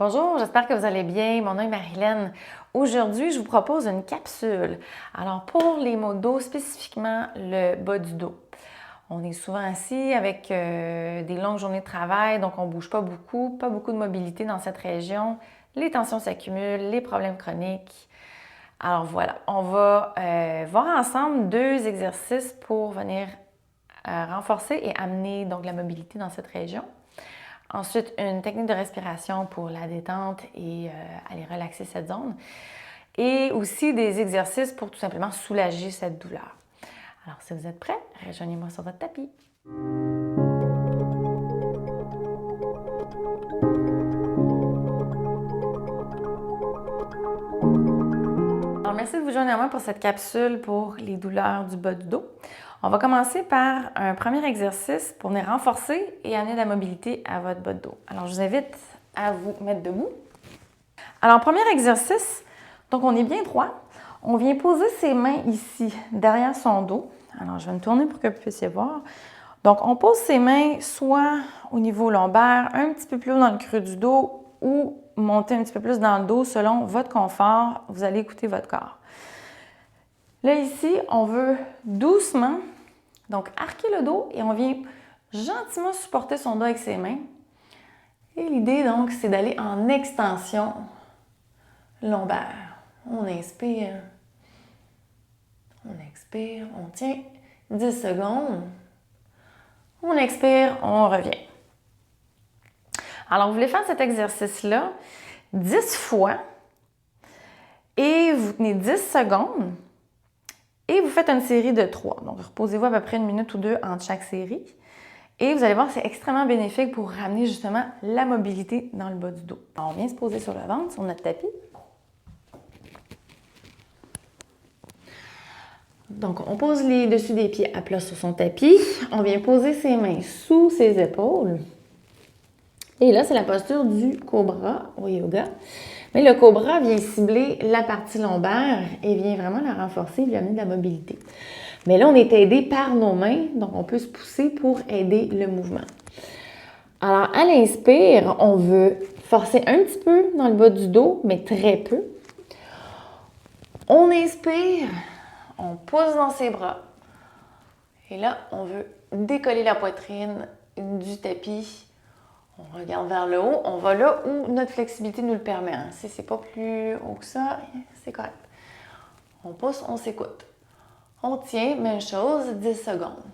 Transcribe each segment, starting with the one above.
Bonjour, j'espère que vous allez bien. Mon nom est Marilyn. Aujourd'hui, je vous propose une capsule. Alors, pour les maux de dos, spécifiquement le bas du dos. On est souvent assis avec des longues journées de travail, donc on ne bouge pas beaucoup de mobilité dans cette région. Les tensions s'accumulent, les problèmes chroniques. Alors voilà, on va voir ensemble deux exercices pour venir renforcer et amener donc la mobilité dans cette région. Ensuite, une technique de respiration pour la détente et aller relaxer cette zone. Et aussi des exercices pour tout simplement soulager cette douleur. Alors, si vous êtes prêts, rejoignez-moi sur votre tapis. Alors, merci de vous joindre à moi pour cette capsule pour les douleurs du bas du dos. On va commencer par un premier exercice pour venir renforcer et amener de la mobilité à votre bas de dos. Alors, je vous invite à vous mettre debout. Alors, premier exercice, donc on est bien droit. On vient poser ses mains ici, derrière son dos. Alors, je vais me tourner pour que vous puissiez voir. Donc, on pose ses mains soit au niveau lombaire, un petit peu plus haut dans le creux du dos ou monter un petit peu plus dans le dos selon votre confort. Vous allez écouter votre corps. Là, ici, on veut doucement, donc arquer le dos et on vient gentiment supporter son dos avec ses mains. Et l'idée, donc, c'est d'aller en extension lombaire. On inspire, on expire, on tient 10 secondes. On expire, on revient. Alors, vous voulez faire cet exercice-là 10 fois et vous tenez 10 secondes et vous faites une série de 3. Donc, reposez-vous à peu près 1 minute ou 2 entre chaque série. Et vous allez voir, c'est extrêmement bénéfique pour ramener justement la mobilité dans le bas du dos. Alors, on vient se poser sur le ventre, sur notre tapis. Donc, on pose les dessus des pieds à plat sur son tapis. On vient poser ses mains sous ses épaules. Et là, c'est la posture du cobra au yoga. Mais le cobra vient cibler la partie lombaire et vient vraiment la renforcer, lui amener de la mobilité. Mais là, on est aidé par nos mains, donc on peut se pousser pour aider le mouvement. Alors, à l'inspire, on veut forcer un petit peu dans le bas du dos, mais très peu. On inspire, on pousse dans ses bras. Et là, on veut décoller la poitrine du tapis. On regarde vers le haut, on va là où notre flexibilité nous le permet. Si c'est pas plus haut que ça, c'est correct. On pousse, on s'écoute. On tient, même chose, 10 secondes.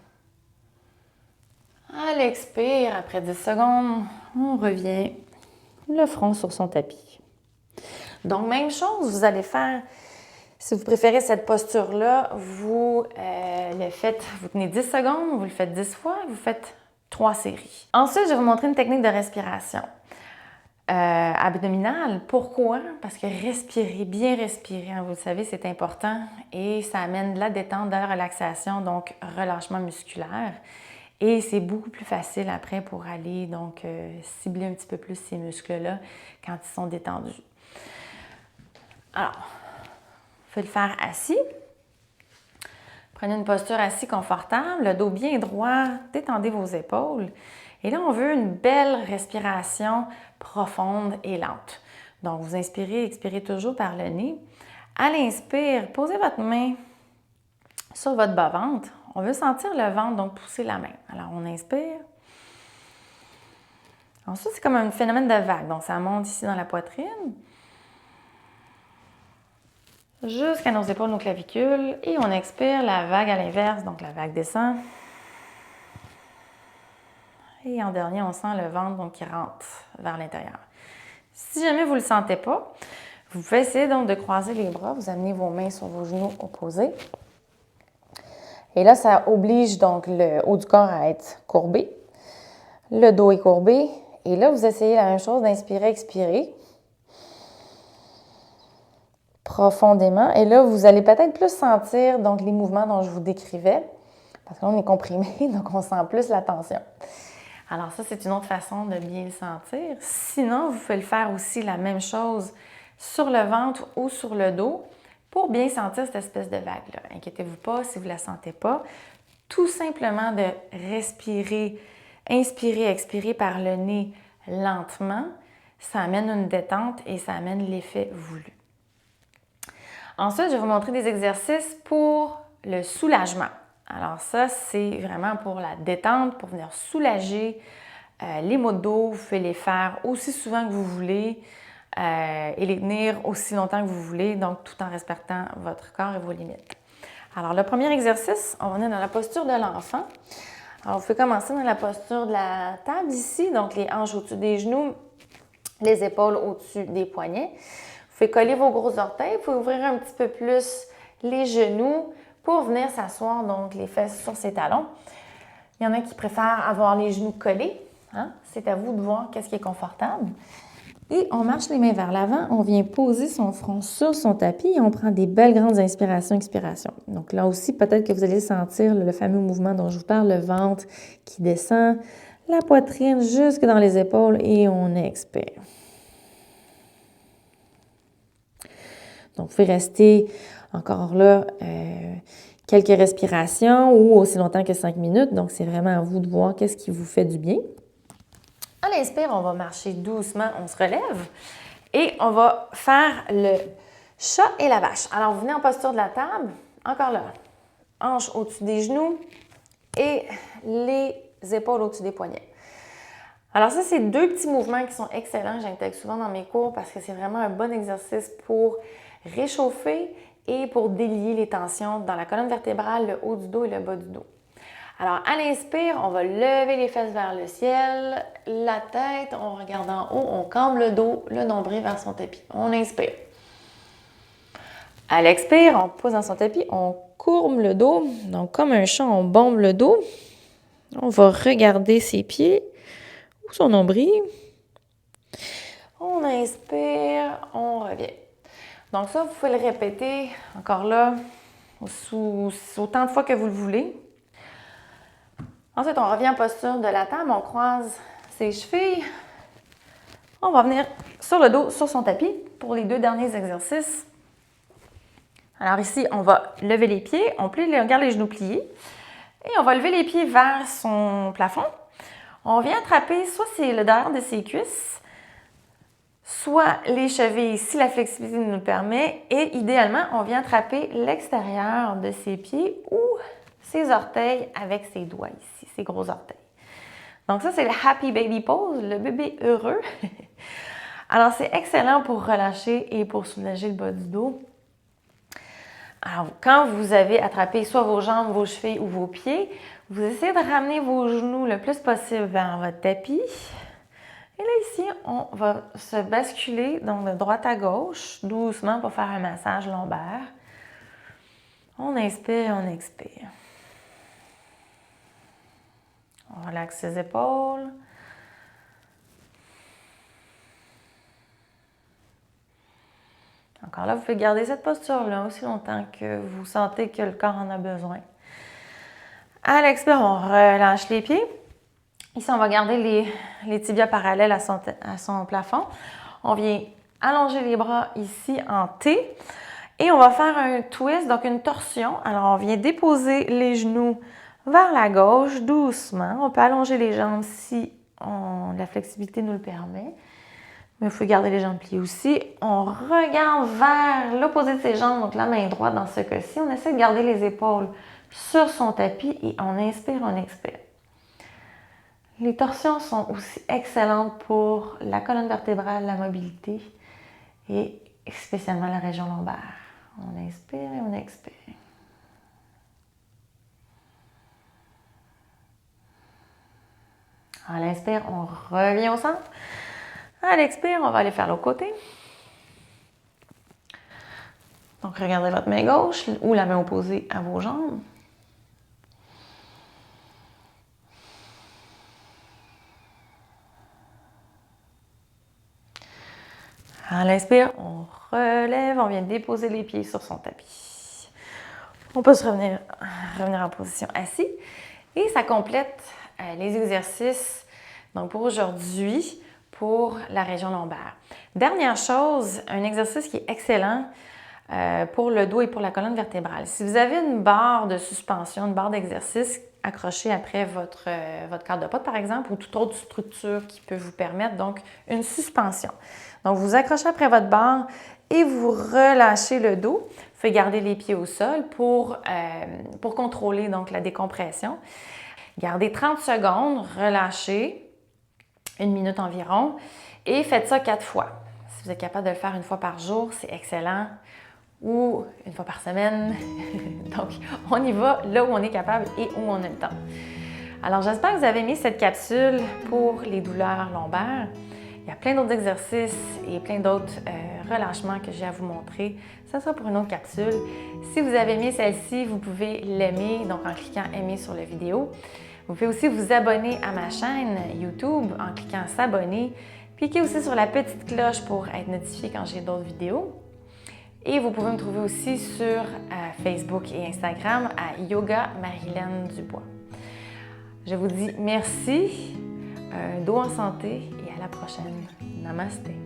À l'expire, après 10 secondes, on revient le front sur son tapis. Donc, même chose, vous allez faire, si vous préférez cette posture-là, vous le faites, vous tenez 10 secondes, vous le faites 10 fois, vous faites 3 séries. Ensuite, je vais vous montrer une technique de respiration abdominale. Pourquoi? Parce que respirer, bien respirer, vous le savez, c'est important et ça amène de la détente, de la relaxation, donc relâchement musculaire. Et c'est beaucoup plus facile après pour aller donc cibler un petit peu plus ces muscles-là quand ils sont détendus. Alors, vous pouvez le faire assis. Prenez une posture assis confortable, le dos bien droit, détendez vos épaules. Et là, on veut une belle respiration profonde et lente. Donc, vous inspirez, expirez toujours par le nez. À l'inspire, posez votre main sur votre bas-ventre. On veut sentir le ventre, donc pousser la main. Alors, on inspire. Ensuite, c'est comme un phénomène de vague. Donc, ça monte ici dans la poitrine. Jusqu'à nos épaules, nos clavicules. Et on expire, la vague à l'inverse. Donc, la vague descend. Et en dernier, on sent le ventre donc, qui rentre vers l'intérieur. Si jamais vous ne le sentez pas, vous pouvez essayer donc de croiser les bras. Vous amenez vos mains sur vos genoux opposés. Et là, ça oblige donc le haut du corps à être courbé. Le dos est courbé. Et là, vous essayez la même chose d'inspirer, expirer. Profondément. Et là, vous allez peut-être plus sentir donc, les mouvements dont je vous décrivais. Parce que là, on est comprimé, donc on sent plus la tension. Alors ça, c'est une autre façon de bien le sentir. Sinon, vous pouvez le faire aussi la même chose sur le ventre ou sur le dos pour bien sentir cette espèce de vague-là. Inquiétez-vous pas si vous ne la sentez pas. Tout simplement de respirer, inspirer, expirer par le nez lentement. ça amène une détente et ça amène l'effet voulu. Ensuite, je vais vous montrer des exercices pour le soulagement. Alors ça, c'est vraiment pour la détente, pour venir soulager les maux de dos. Vous pouvez les faire aussi souvent que vous voulez et les tenir aussi longtemps que vous voulez, donc tout en respectant votre corps et vos limites. Alors, le premier exercice, on va venir dans la posture de l'enfant. Alors, vous pouvez commencer dans la posture de la table ici, donc les hanches au-dessus des genoux, les épaules au-dessus des poignets. Vous pouvez coller vos gros orteils, vous pouvez ouvrir un petit peu plus les genoux pour venir s'asseoir, donc les fesses sur ses talons. Il y en a qui préfèrent avoir les genoux collés. Hein? C'est à vous de voir qu'est-ce qui est confortable. Et on marche les mains vers l'avant, on vient poser son front sur son tapis et on prend des belles grandes inspirations, expirations. Donc là aussi, peut-être que vous allez sentir le fameux mouvement dont je vous parle, le ventre qui descend, la poitrine jusque dans les épaules et on expire. Donc, vous pouvez rester encore là quelques respirations ou aussi longtemps que 5 minutes. Donc, c'est vraiment à vous de voir qu'est-ce qui vous fait du bien. À l'inspire, on va marcher doucement, on se relève et on va faire le chat et la vache. Alors, vous venez en posture de la table, encore là, hanches au-dessus des genoux et les épaules au-dessus des poignets. Alors ça, c'est deux petits mouvements qui sont excellents, j'intègre souvent dans mes cours parce que c'est vraiment un bon exercice pour réchauffer et pour délier les tensions dans la colonne vertébrale, le haut du dos et le bas du dos. Alors, à l'inspire, on va lever les fesses vers le ciel, la tête, on regarde en haut, on cambre le dos, le nombril vers son tapis. On inspire. À l'expire, on pose dans son tapis, on courbe le dos. Donc, comme un chat, on bombe le dos. On va regarder ses pieds ou son nombril. On inspire, on revient. Donc ça, vous pouvez le répéter encore là, autant de fois que vous le voulez. Ensuite, on revient en posture de la table, on croise ses chevilles. On va venir sur le dos, sur son tapis pour les deux derniers exercices. Alors ici, on va lever les pieds, on garde les genoux pliés et on va lever les pieds vers son plafond. On vient attraper soit c'est le derrière de ses cuisses, soit les chevilles si la flexibilité nous le permet et idéalement, on vient attraper l'extérieur de ses pieds ou ses orteils avec ses doigts ici, ses gros orteils. Donc ça, c'est le Happy Baby Pose, le bébé heureux. Alors, c'est excellent pour relâcher et pour soulager le bas du dos. Alors, quand vous avez attrapé soit vos jambes, vos chevilles ou vos pieds, vous essayez de ramener vos genoux le plus possible vers votre tapis. Et là, ici, on va se basculer donc de droite à gauche, doucement pour faire un massage lombaire. On inspire, on expire. On relaxe ses épaules. Encore là, vous pouvez garder cette posture-là aussi longtemps que vous sentez que le corps en a besoin. À l'expire, on relâche les pieds. Ici, on va garder les tibias parallèles à son plafond. On vient allonger les bras ici en T. Et on va faire un twist, donc une torsion. Alors, on vient déposer les genoux vers la gauche, doucement. On peut allonger les jambes si la flexibilité nous le permet. Mais il faut garder les jambes pliées aussi. On regarde vers l'opposé de ses jambes, donc la main droite dans ce cas-ci. On essaie de garder les épaules sur son tapis et on inspire, on expire. Les torsions sont aussi excellentes pour la colonne vertébrale, la mobilité et spécialement la région lombaire. On inspire et on expire. À l'inspire, on revient au centre. À l'expire, on va aller faire l'autre côté. Donc, regardez votre main gauche ou la main opposée à vos jambes. À l'inspire, on relève, on vient déposer les pieds sur son tapis. On peut se revenir en position assis. Et ça complète les exercices donc pour aujourd'hui, pour la région lombaire. Dernière chose, un exercice qui est excellent pour le dos et pour la colonne vertébrale. Si vous avez une barre de suspension, une barre d'exercice accrocher après votre cadre de porte, par exemple, ou toute autre structure qui peut vous permettre, donc, une suspension. Donc, vous accrochez après votre barre et vous relâchez le dos. Vous faites garder les pieds au sol pour contrôler donc la décompression. Gardez 30 secondes, relâchez, 1 minute environ, et faites ça 4 fois. Si vous êtes capable de le faire 1 fois par jour, c'est excellent, ou 1 fois par semaine. Donc, on y va là où on est capable et où on a le temps. Alors, j'espère que vous avez aimé cette capsule pour les douleurs lombaires. Il y a plein d'autres exercices et plein d'autres relâchements que j'ai à vous montrer. Ça sera pour une autre capsule. Si vous avez aimé celle-ci, vous pouvez l'aimer, donc en cliquant « Aimer » sur la vidéo. Vous pouvez aussi vous abonner à ma chaîne YouTube en cliquant « S'abonner ». Cliquez aussi sur la petite cloche pour être notifié quand j'ai d'autres vidéos. Et vous pouvez me trouver aussi sur Facebook et Instagram à Yoga Marilène Dubois. Je vous dis merci, dos en santé et à la prochaine. Namasté.